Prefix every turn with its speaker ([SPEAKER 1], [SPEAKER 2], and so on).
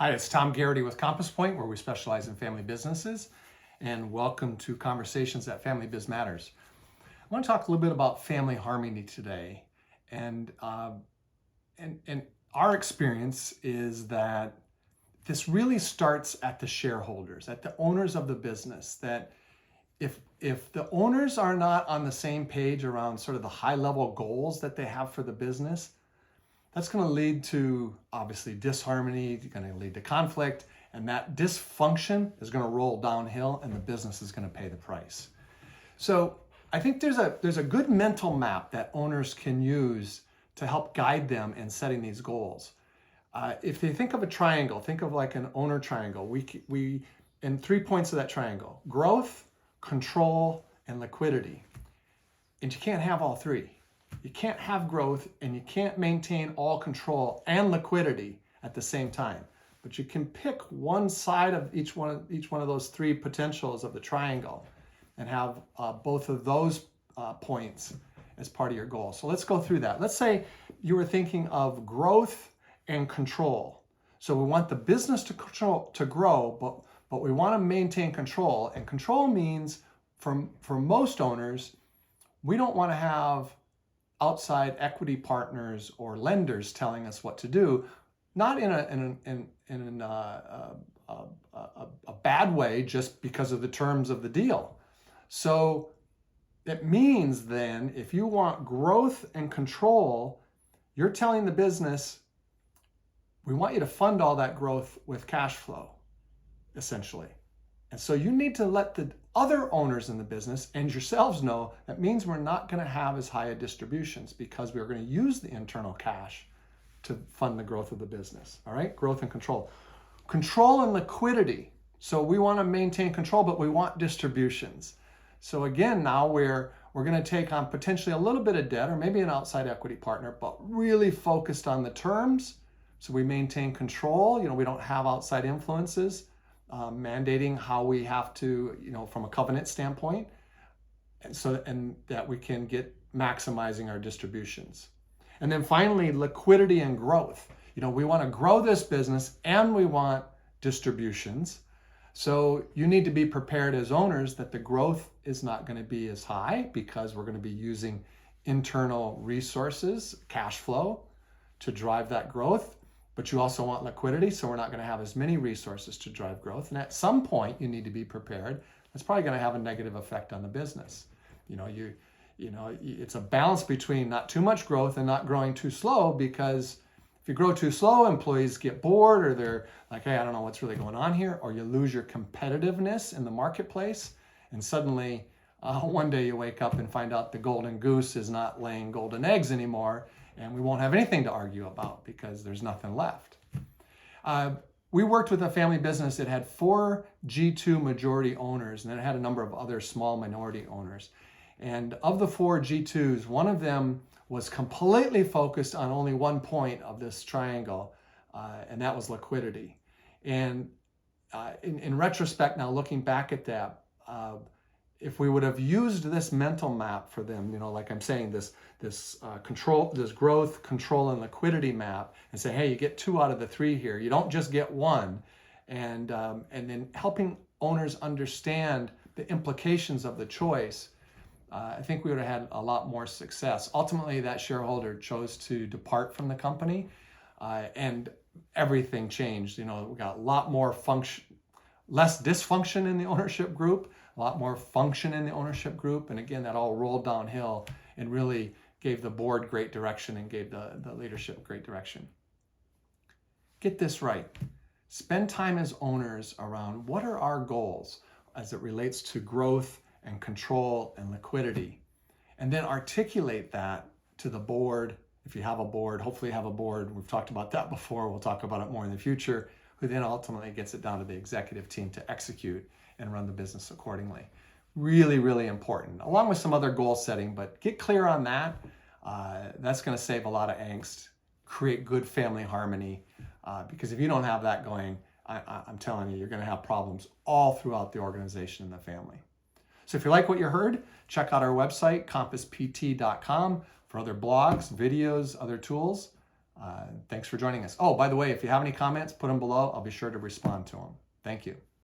[SPEAKER 1] Hi, it's Tom Garrity with Compass Point, where we specialize in family businesses, and welcome to Conversations at Family Biz Matters. I want to talk a little bit about family harmony today, and our experience is that this really starts at the shareholders, at the owners of the business. That if the owners are not on the same page around sort of the high level goals that they have for the business, that's going to lead to obviously disharmony, going to lead to conflict, and that dysfunction is going to roll downhill and the business is going to pay the price. So I think there's a good mental map that owners can use to help guide them in setting these goals. If they think of a triangle, think of like an owner triangle. We in 3 points of that triangle: growth, control, and liquidity. And you can't have all three. You can't have growth and you can't maintain all control and liquidity at the same time. But you can pick one side of each one of those three potentials of the triangle and have both of those points as part of your goal. So let's go through that. Let's say you were thinking of growth and control. So we want the business to grow, but we want to maintain control. And control means, for most owners, we don't want to have outside equity partners or lenders telling us what to do, not in a bad way, just because of the terms of the deal. So it means then, if you want growth and control, you're telling the business, we want you to fund all that growth with cash flow, essentially. And so you need to let the other owners in the business and yourselves know that means we're not going to have as high a distributions, because we're going to use the internal cash to fund the growth of the business. All right, growth and control. Control and liquidity. So we want to maintain control, but we want distributions. So again, now we're going to take on potentially a little bit of debt or maybe an outside equity partner, but really focused on the terms. So we maintain control. We don't have outside influences mandating how we have to, from a covenant standpoint, and that we can get maximizing our distributions. And then finally, liquidity and growth. We want to grow this business and we want distributions. So you need to be prepared as owners that the growth is not going to be as high, because we're going to be using internal resources, cash flow, to drive that growth. But you also want liquidity, so we're not going to have as many resources to drive growth. And at some point, you need to be prepared. That's probably going to have a negative effect on the business. It's a balance between not too much growth and not growing too slow, because if you grow too slow, employees get bored, or they're like, hey, I don't know what's really going on here, or you lose your competitiveness in the marketplace. And suddenly, one day you wake up and find out the golden goose is not laying golden eggs anymore, and we won't have anything to argue about because there's nothing left. We worked with a family business that had 4 G2 majority owners, and then it had a number of other small minority owners. And of the 4 G2s, one of them was completely focused on only one point of this triangle, and that was liquidity. And in retrospect, now looking back at that, if we would have used this mental map for them, like I'm saying, this control, this growth, control, and liquidity map, and say, hey, you get 2 out of the 3 here. You don't just get 1, and then helping owners understand the implications of the choice. I think we would have had a lot more success. Ultimately, that shareholder chose to depart from the company, and everything changed. We got a lot more less dysfunction in the ownership group, a lot more function in the ownership group. And again, that all rolled downhill and really gave the board great direction and gave the leadership great direction. Get this right. Spend time as owners around what are our goals as it relates to growth and control and liquidity. And then articulate that to the board. If you have a board, hopefully you have a board. We've talked about that before. We'll talk about it more in the future, who then ultimately gets it down to the executive team to execute and run the business accordingly. Really, really important, along with some other goal setting, but get clear on that. That's going to save a lot of angst, create good family harmony, because if you don't have that going, I'm telling you, you're going to have problems all throughout the organization and the family. So if you like what you heard, check out our website, compasspt.com, for other blogs, videos, other tools. Thanks for joining us. Oh, by the way, if you have any comments, put them below. I'll be sure to respond to them. Thank you.